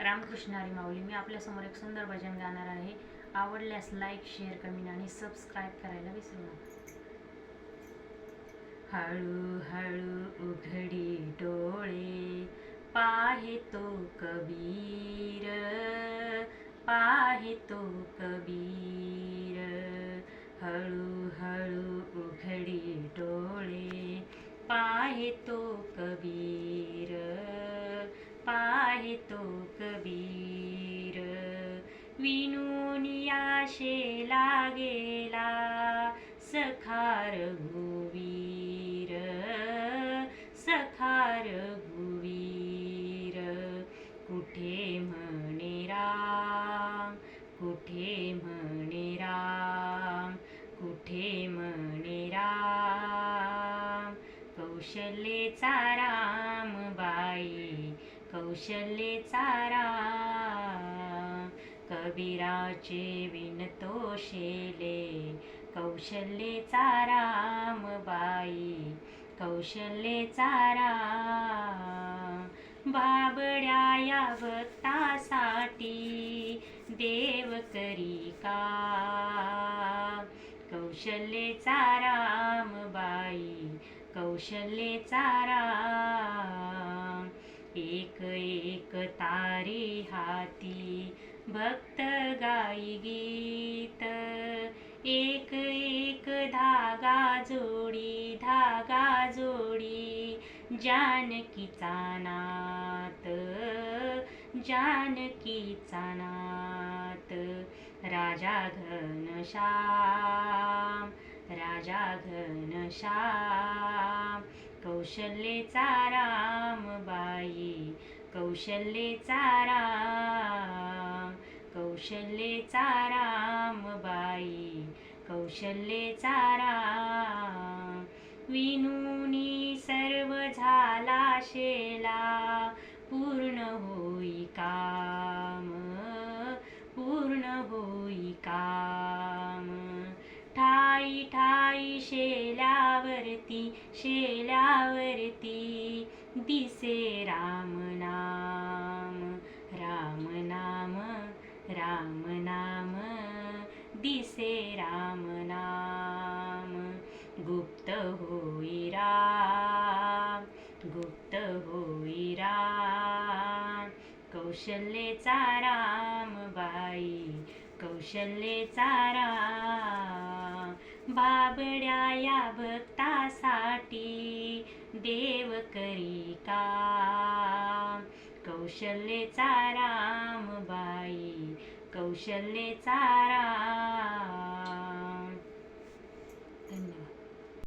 रामकृष्ण हरी माऊली. मी आपल्यासमोर एक सुंदर भजन गाणार आहे. आवडल्यास लाईक, शेअर, कमेंट आणि सबस्क्राईब करायला विसरू नका. हळूहळू उघडी डोळे, पाहे तो कबीर, पाहे तो कबीर. हळूहळू उघडी डोळे, पाहे तो कबीर, पाहे तो कबीर. विणून आशेला गेला सखा रघुवीर, सखा रघुवीर. कुठे म्हणे राम, कुठे म्हणे राम, कुठे म्हणे राम. कौशल्येचा राम बाई, कौशल्येचा राम. कबीराचे विणतो शेले, कौशल्येचा राम बाई, कौशल्येचा राम. बाबड्या या भक्तासाठी देव करी काम. कौशल्येचा राम बाई, कौशल्येचा राम. एक एक तारी हाती भक्त गाई गीत, एक एक धागा जोडी, धागा जोडी. जानकीचा नाथ, जानकीचा नाथ. राजा घनश्याम, राजा घनश्याम. कौशल्येचा राम बाई, कौशल्येचा राम. कौशल्येचा राम बाई, कौशल्येचा राम. विणूनी सर्व झाला शेला, पूर्ण होई काम, पूर्ण होई काम. ठाई ठाई शेल्यावरती, शेल्यावरती दिसे राम नाम, राम नाम, राम नाम. दिसे राम नाम. गुप्त होई राम, गुप्त होई राम. कौशल्येचा राम बाई, कौशल्येचा राम. बाबड्या या भक्तासाठी देव करी काम. कौशल्येचा राम बाई, कौशल्येचा राम.